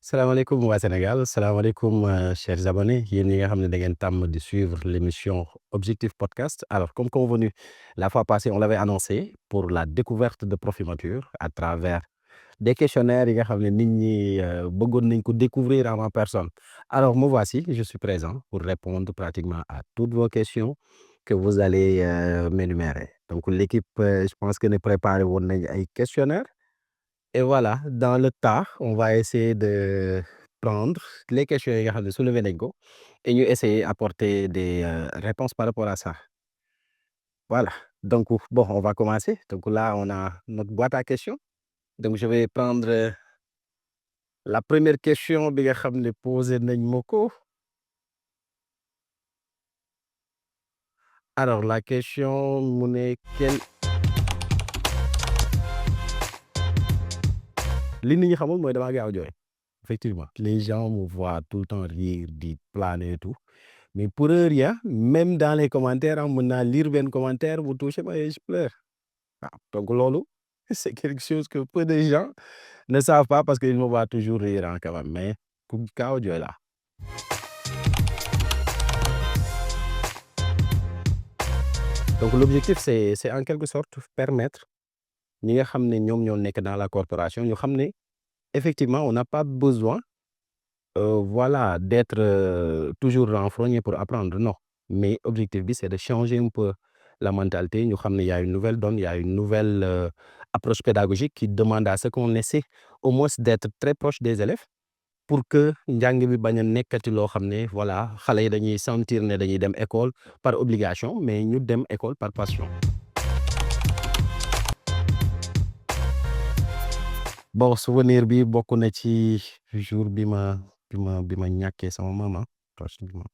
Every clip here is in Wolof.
Salaamaaleykum waa Sénégal, salaamaaleykum chers abonnés yéen ñi nga xam ne da ngeen tàmm di suivre l'émission Objectif Podcast. Alors, comme convenu, la fois passée, on l'avait annoncé pour la découverte de Profimature à travers des questionnaires yi nga xam ne nit ñi bëggoon nañ ko découvrir en ma personne. Alors, me voici, je suis présent pour répondre pratiquement à toutes vos questions que vous allez m'énumérer. Donc, l'équipe, je pense que ne préparé woon nañ ay questionnaires. Et voilà, dans le tas, on va essayer de prendre les questions yi nga xam ne soulevé nañ ko et ñu essayer apporter des réponses par rapport à ça. Voilà, donc bon, on va commencer. Donc là, on a notre boîte à questions. Donc je vais prendre la première question bi nga xam ne posé nañ ma ko. Alors la question mu ne li nit ñi xamul mooy damaa gaaw a jooy. Effectivement, les gens me voient tout le temps rire, di planer et tout. Mais pour rien, même dans les commentaires, mën naa lire benn commentaire bu touché ma et je pleure. waaw donc loolu c'est quelque chose que peu de gens ne savent pas parce qu'ils me voient toujours rire quand même mais ku gaaw a jooy laa. Donc l'objectif c'est en quelque sorte permettre ñi nga xam ne ñoom ñoo nekk dans la corporation ñu xam ne effectivement on n'a pas besoin voilà d'être toujours renfrogné pour apprendre non mais objectif bi c'est de changer un peu la mentalité ñu xam ne y a une nouvelle donne, il y a une nouvelle approche pédagogique qui demande à ce qu'on essaie au moins d'être très proche des élèves pour que njàng bi bañ a nekkati loo xam ne voilà xale yi dañuy sentir ne dañuy dem école par obligation mais ñu dem école par passion. Bon souvenir bi bokk na ci jour bi ma ñàkkee sama maman pratiquement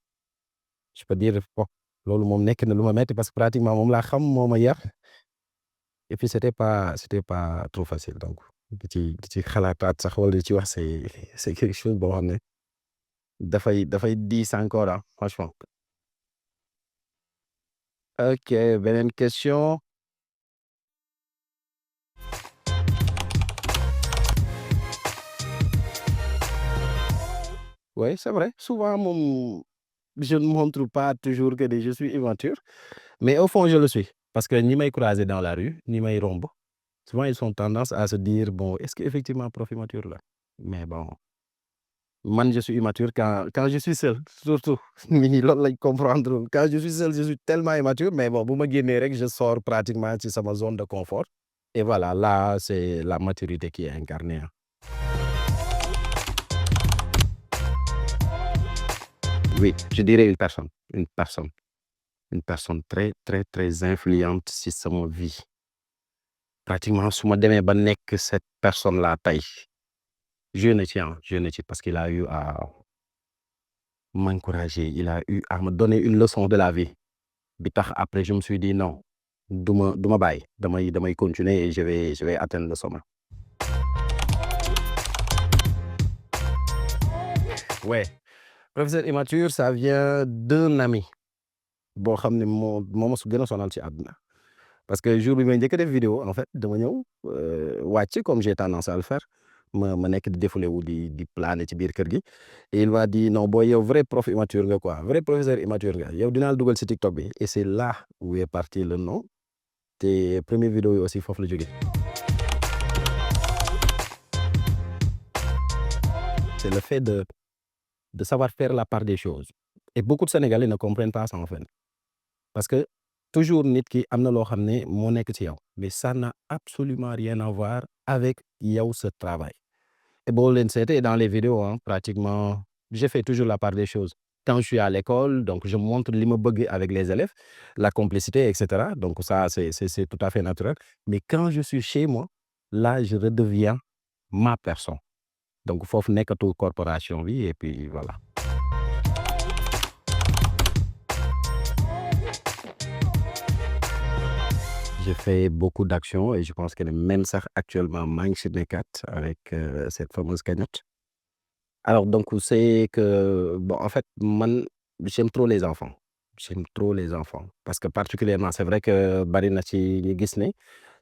je peux dire bon loolu moom nekk na lu ma metti parce que pratiquement moom laa xam moo ma yar et puis c'était pas trop facile donc di ci xalaataat sax wala di ci wax c'est quelque chose boo xam ne dafay diis encore franchement. Ok, beneen question. Oui, c'est vrai. Souvent, je ne montre pas toujours que je suis immature, mais au fond, je le suis. Parce que ni may croiser dans la rue, ni may romb, souvent ils ont tendance à se dire, bon, est-ce qu'effectivement prof immature là? Mais bon, man, je suis immature quand je suis seul, surtout. Nit ñi loolu lañ comprendre. Quand je suis seul, je suis tellement immature, mais bon, bu ma génnee rek, je sors pratiquement ci sama zone de confort. Et voilà, là, c'est la maturité qui est incarnée. Oui, je dirais une personne très très très influente si sama vie. Pratiquement su ma demee ba nekk cette personne là tey joué na ci parce qu'il a eu à m'encourager, il a eu à me donner une leçon de la vie bi tax après je me suis dit non du ma bàyyi damay continuer et je vais atteindre le sommet. Ouais, professeur immature ça vient d'un ami boo xam ne moo ma su gën a sonal ci àdduna. Parce que jour bi may njëkk a def vidéo en fait dama ñëw wàcc comme j'ai tendance à le faire ma nekk di défoulé wu di planer ci biir kër gi et il m'a dit non booy yow vrai prof immature nga quoi vrai professeur immature nga yow dinaa la dugal ci TikTok bi et c'est là où est parti le nom te première vidéo yi aussi foofu la jógee. C'est le fait de savoir faire la part des choses et beaucoup de Sénégalais ne comprennent pas ça en fait parce que toujours nit ki am na loo xam ne moo nekk ci yow mais ça n'a absolument rien à voir avec yow ce travail et boo leen seetee dans les vidéos pratiquement je fais toujours la part des choses quand je suis à l'école donc je montre li ma bëgg avec les élèves la complicité et cetera donc ça c'est tout à fait naturel mais quand je suis chez moi là je redeviens ma personne donc foofu nekkatul corporation bi et puis voilà. J'ai fait beaucoup d'actions et je pense que même sax actuellement maa ngi si nekkaat avec cette fameuse cagnotte. Alors donc c'est que bon en fait man j'aime trop les enfants parce que particulièrement c'est vrai que bari na ci ñu gis ne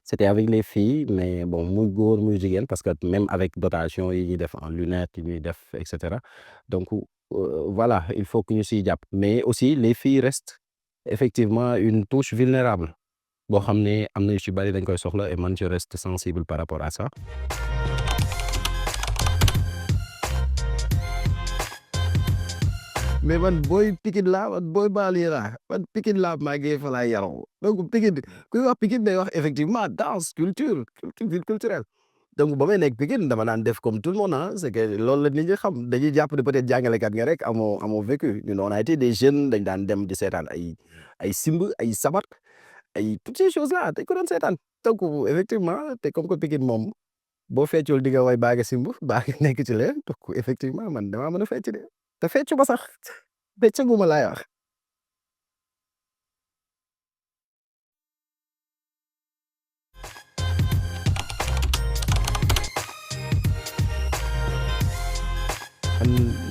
c'était avec les filles mais bon muy góor muy jigéen parce que même avec dotation yi ñuy def en lunettes yi ñuy def et cetera donc voilà il faut que ñu siy jàpp mais aussi les filles restent effectivement une touche vulnérable boo xam ne am na yu ci bari dañ koy soxla et man je reste sensible par rapport à ça. mais man booy Pikine laa man booy banlieue laa man Pikine laa màggee fa laa yaroo donc Pikine kuy wax Pikine day wax effectivement danse culture ville culturelle donc ba may nekk Pikine dama naan def comme tout le monde ah c'est que loolu la nit ñi xam dañuy jàpp ne peut-être jàngalekat nga rek amoo vécu ñun on a été des jeunes dañ daan dem di seetaan ay simb ay sabar ay toutes ces choses là dañ ko doon seetaan donc effectivement te comme que Pikine moom boo feccul di nga way baa nga simb baa nga nekk ci leen donc effectivement man damaa mën a fecc de te feccu ba sax feccaguma laay wax.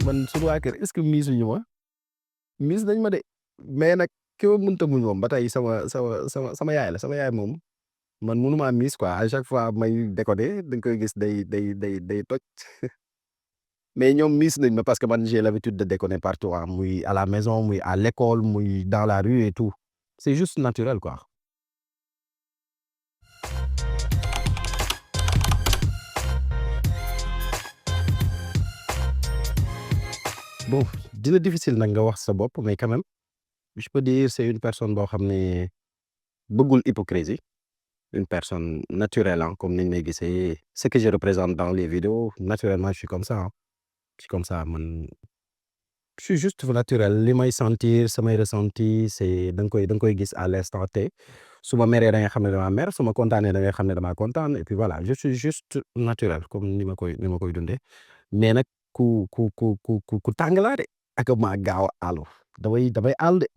man suñu waa kër est-ce que miisuñu ma miis nañ ma de mais nag ki ma mënta muñ moom ba tey sama yaay la sama yaay moom man mënumaa miis quoi à chaque fois may décoder dañ koy gis day toj mais ñoom miis nañ ma parce que man j'ai l'habitude de déconner partout ah muy à la maison muy à l'école muy dans la rue et tout c'est juste naturel quoi. bon dina difficile nag nga wax sa bopp mais quand même je peux dire c'est une personne boo xam ne bëggul hypocrisie une personne naturelle hein, comme niñ may gisee ce que je représente dans les vidéos naturellement je suis comme ça hein. Je suis comme ça man je suis juste naturel li may sentir samay ressenti c'est da nga koy gis à l'instant T su ma meree da nga xam ne damaa mer su ma kontaanee da nga xam ne damaa kontaan et puis voilà je suis juste naturel comme ni ma koy dundee mais nag ku tàng laa de ak maa gaaw a àllu damay àll de.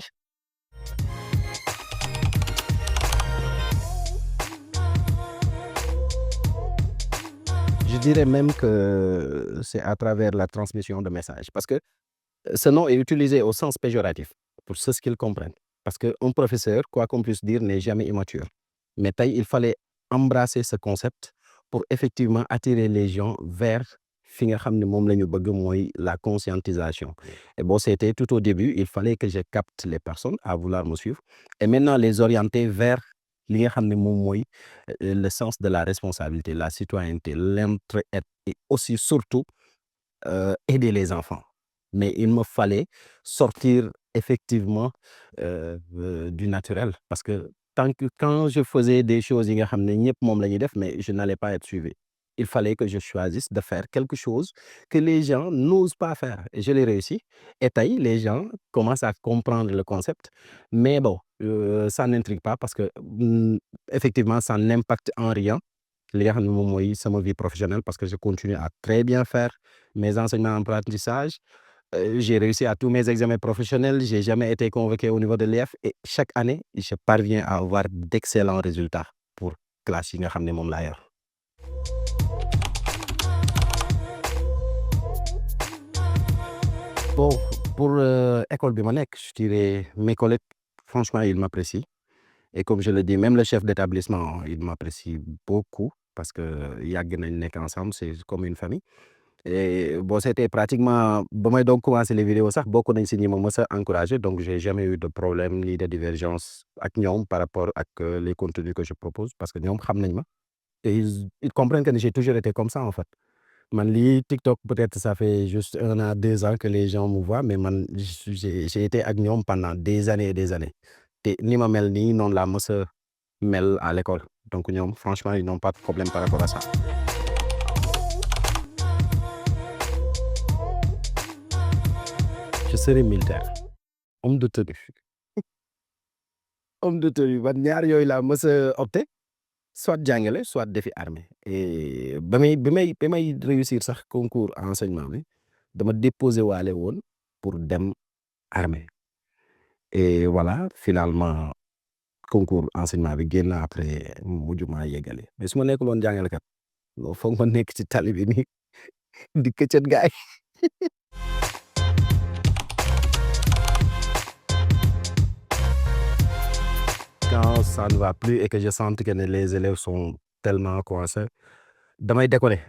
Je dirais même que c'est à travers la transmission de messages parce que ce nom est utilisé au sens péjoratif pour ceux qui le comprennent parce que un professeur quoi qu'on puisse dire n'est jamais immature mais tey il fallait embrasser ce concept pour effectivement attirer les gens vers fi nga xam ne moom la ñu bëgg mooy la conscientisation et bon c'était tout au début il fallait que je capte les personnes à vouloir me suivre et maintenant les orienter vers li nga xam ne moom mooy le sens de la responsabilité la citoyenneté l'entraide et aussi surtout aider les enfants mais il me fallait sortir effectivement du naturel parce que quand je faisais des choses yi nga xam ne ñëpp moom la ñuy def mais je n'allais pas être suivi il fallait que je choisisse de faire quelque chose que les gens n'osent pas faire et je l'ai réussi et tey les gens commencent à comprendre le concept mais bon ça n'intrigue pas parce que effectivement ça n'impacte en rien li nga xam ne moom mooy sama vie professionnelle parce que je continue à très bien faire mes enseignements en apprentissage j'ai réussi à tous mes examens professionnels j'ai jamais été convoqué au niveau de l'EF et chaque année je parviens à avoir d'excellents résultats pour classe yi nga xam ne moom laa yor. bon pour école bi ma nekk je dirais mes collègues franchement ils m'apprécient et comme je le dis même le chef d'établissement il m'apprécie beaucoup parce que yàgg nañ nekk ensemble c'est comme une famille et bon c'était pratiquement ba may doog commencer les vidéos sax bokk nañ si ñi ma mës a encourager donc j'ai jamais eu de problème ni de divergence ak ñoom par rapport ak les contenus que je propose parce que ñoom xam nañ ma et ils comprennent que j'ai toujours été comme ça en fait man lii TikTok peut-être ça fait juste 1 an 2 ans que les gens me voient mais man j'ai été ak ñoom pendant des années et des années te ni ma mel nii noonu laa mës a mel à l'école donc ñoom franchement ils n'ont pas de problème par rapport à ça. Je serai militaire homme de tenue homme de tenue man ñaar yooyu laa mës a opté soit jàngale soit defi armée et bi may réussir sax concours enseignement bi dama déposé waale woon pour dem armée et voilà finalement concours enseignement bi génn après mujjuma yeggale mais su ma nekkul woon jàngalekat foog ma nekk ci tali bi nii di këccët gaay quand ça ne va plus et que je sens que les élèves sont tellement coincés damay déconner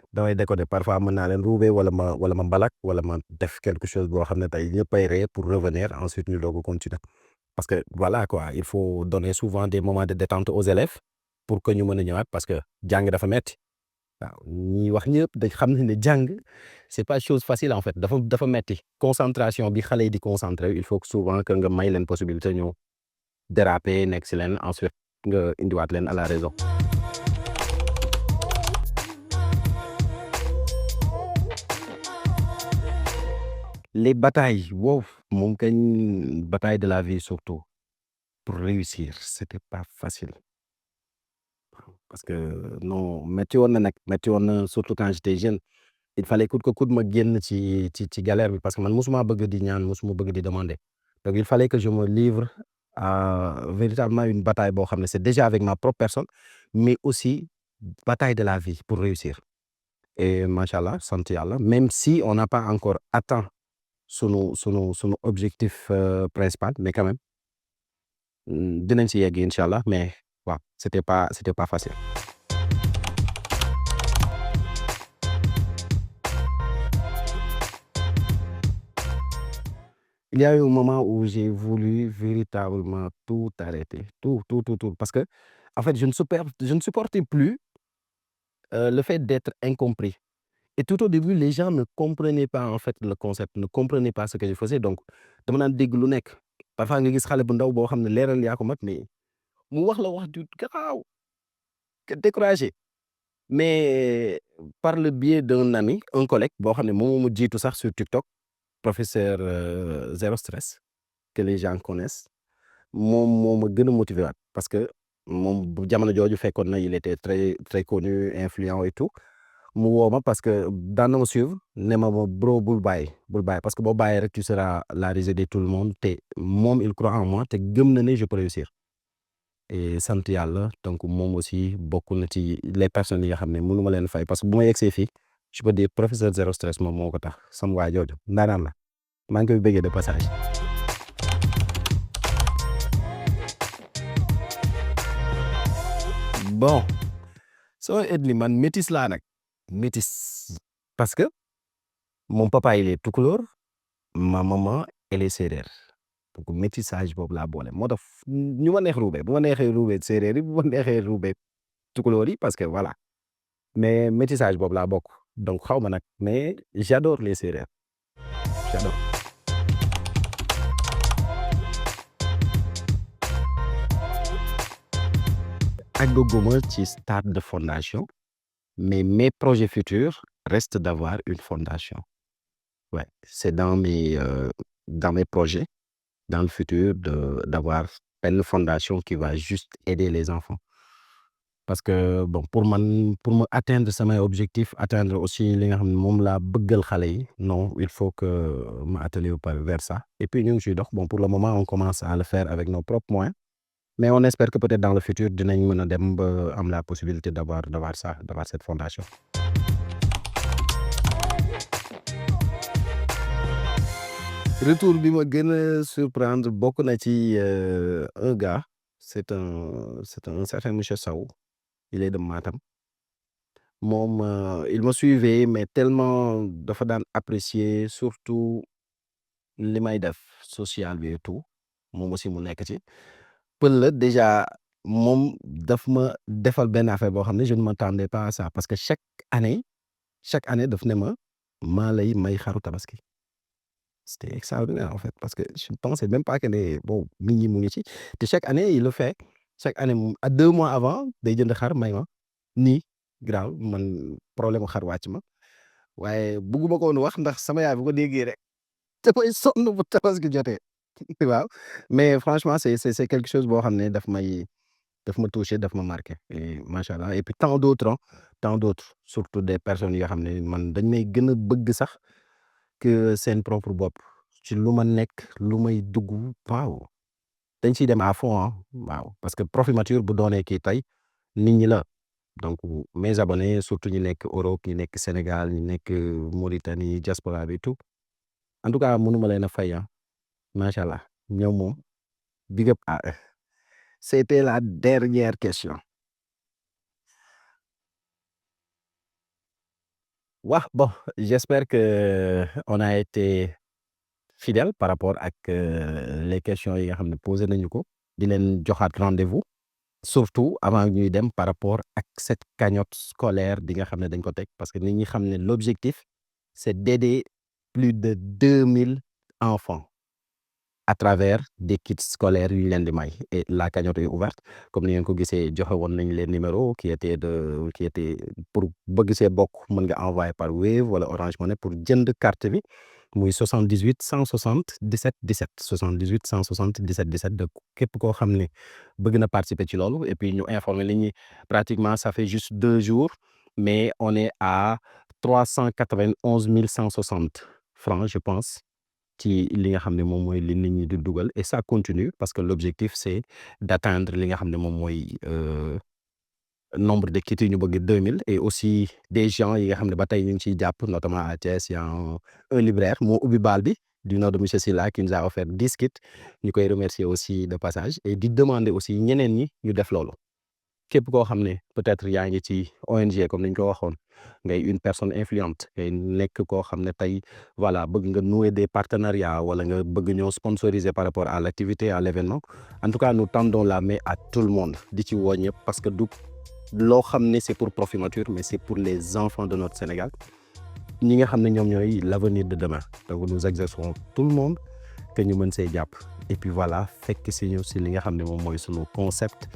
parfois mën naa leen ruube wala ma mbalak wala ma def quelque chose boo xam ne tey ñëppay ree pour revenir ensuite ñu doog a continuer parce que voilà quoi il faut donner souvent des moments de détente aux élèves pour que ñu mën a ñëwaat parce que jàng dafa metti waaw ñi wax ñëpp dañ xam nañ ne jàng c'est pas chose facile en fait dafa metti concentration bi xale yi di concentré il faut que souvent que nga may leen possibilité ñu déraper nekk si leen ensuite nga indiwaat leen à la raison. Les batailles wow moom kañ bataille de la vie surtout pour réussir c'était pas facile parce que non métti woon na nag métti woon na surtout quand j'étais jeune il fallait coûte que coûte ma génn ci galère bi parce que man mosuma bëgg di ñaan mosuma bëgg di demander donc il fallait que je me livre à véritablement une bataille boo xam ne c'est déjà avec ma propre personne mais aussi bataille de la vie pour réussir et machallah sant yàlla même si on n'a pas encore atteint sunu objectif principal mais quand même dinañ si yegg incha allah mais waaw c'était pas facile. Il y a eu un moment où j'ai voulu véritablement tout arrêter tout parce que en fait je ne supportais plus le fait d'être incompris et tout au début les gens ne comprenaient pas en fait le concept ne comprenaient pas ce que je faisais donc dama naan dégg lu nekk parfois nga gis xale bu ndaw boo xam ne leeral yaa ko mag mais mu wax la wax du garaaw que découragé mais par le biais d'un ami un collègue boo xam ne moom mu jiitu sax sur TikTok professeur Zéro Stress que les gens connaissent moom moo ma gën a motivé waat parce que moom bu jamono jooju fekkoon na il était très connu influent et tout mu woo ma parce que daan na ma suivre ne ma bro bul bàyyi parce que boo bàyyi rek tu seras la risée de tout le monde te moom il croit en moi te gëm na ne je peux réussir et sant yàlla donc moom aussi bokk na ci les personnes yi nga xam ne mënu ma leen fay parce que bu ma yegsee fii je peux dire professeur Zéro Stress moom moo ko tax sama waa jooju ndaanaan la maa ngi koy bëggee de passage. Bon soo ethnie man métis laa nag métis parce que mon papa il est tukulóor ma maman elle est séeréer donc métissage boobu laa boole moo tax ñu ma neex ruube bu ma neexee ruube séeréer yi bu ma neexee ruube tukulóor yi parce que voilà mais métissage boobu laa bokk donc xaw ma nag mais j'adore les séeréer j'adore. àggaguma ci stade de fondation mais mes projets futurs restent d'avoir une fondation ouais c'est dans mes projets dans le futur d'avoir une fondation qui va juste aider les enfants parce que bon pour ma atteindre samay objectif atteindre aussi li nga xam ne moom laa bëggal xale yi non il faut que ma atteler vers ça et puis ñu ngi ciy dox bon pour le moment on commence à le faire avec nos propres moyens mais on espère que peut-être dans le futur dinañ mën a dem ba am la possibilité d'avoir cette fondation. Retour bi ma gën a surprendre bokk na ci un gars c'est un certain monsieur Sow il est de Matam moom il me suivait mais tellement dafa daan apprécier surtout li may def social bi et tout moom aussi mu nekk ci pël la déjà moom daf ma defal benn affaire boo xam ne je ne m'attendais pas à ça parce que chaque année daf ne ma maa lay may xaru tabaski c'était extraordinaire en fait parce que je ne pensais même pas que ne bon nit ñi mu ngi ci te chaque année il le fait chaque année à 2 mois avant day jënd xar may ma nii graaw man problème mu xar wàcc ma waaye bugguma ko woon wax ndax sama yaay bu ko déggee rek damay sonn bu tabaski jotee waaw mais franchement c'est quelque chose boo xam ne daf ma touché daf ma marqué et macha allah et puis tant d'autres surtout des personnes yoo xam ne man dañ may gën a bëgg sax que seen propre bopp ci lu ma nekk lu may dugg waaw dañ ciy dem à fond waaw parce que Profimature bu doonee kii tey nit ñi la donc mes abonnés surtout ñi nekk Europe ñi nekk Sénégal ñi nekk Mauritanie diaspora bi tout en tout cas mënuma leen a fay macha allah ñoom moom big up à eux C'était la dernière question. waaw bon j'espère que on a été fidèle par rapport ak les questions yi nga xam ne posé nañu ko di leen joxaat rendez-vous surtout avant ñuy dem par rapport ak cette cagnotte scolaire bi nga xam ne dañ ko teg parce que nit ñi xam ne l'objectif c'est d'aider plus de 2000 enfants à travers des kits scolaires yu ñu leen di may et la cagnotte est ouverte comme ni ngeen ko gisee joxe woon nañ leen numéro qui était pour bëgg see bokk mën nga envoyer par Wave wala Orange Money pour jënd carte bi muy 78 160 17 17 78 160 17 17 de képp koo xam ne bëgg na participer ci loolu et puis ñu informer nit ñi pratiquement ça fait juste 2 jours mais on est à 391 160 francs je pense. ci li nga xam ne moom mooy li nit ñi di dugal et ça continue parce que l'objectif c'est d'atteindre li nga xam ne moom mooy nombre de kits yi ñu bëgg 2000 et aussi des gens yi nga xam ne ba tey ñu ngi ciy jàpp notamment à Thiès y a un libraire moo ubbi baal bi du nom de monsieur Sylla qui nous a offert 10 kits ñu koy remercier aussi de passage et di demander aussi ñeneen ñi ñu def loolu képp koo xam ne peut-être yaa ngi ci ONG comme ni ñu ko waxoon ngay une personne influente ngay nekk koo xam ne tey voilà bëgg nga nouer des partenariats wala nga bëgg ñoo sponsoriser par rapport à l'activité à l'événement en tout cas nous tendons la main à tout le monde di ci woo ñëpp parce que du loo xam ne c'est pour Profimature mais c'est pour les enfants de notre Sénégal ñi nga xam ne ñoom ñooy l'avenir de demain donc nous exercerons tout le monde que ñu mën see jàpp et puis voilà fekk si ñu si li nga xam ne moom mooy sunu concept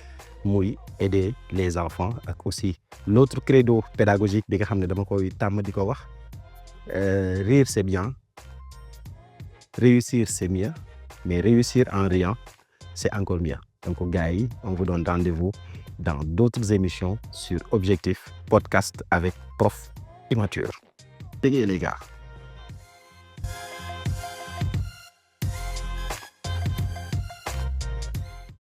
muy aider les enfants ak aussi l'autre credo pédagogique bi nga xam ne dama koy tàmm di ko wax rire c'est bien réussir c'est mieux mais réussir en riant c'est encore mieux donc gars yi on vous donne rendez-vous dans d'autres émissions sur Objectif Podcast avec Prof Immature. Dégg les gars.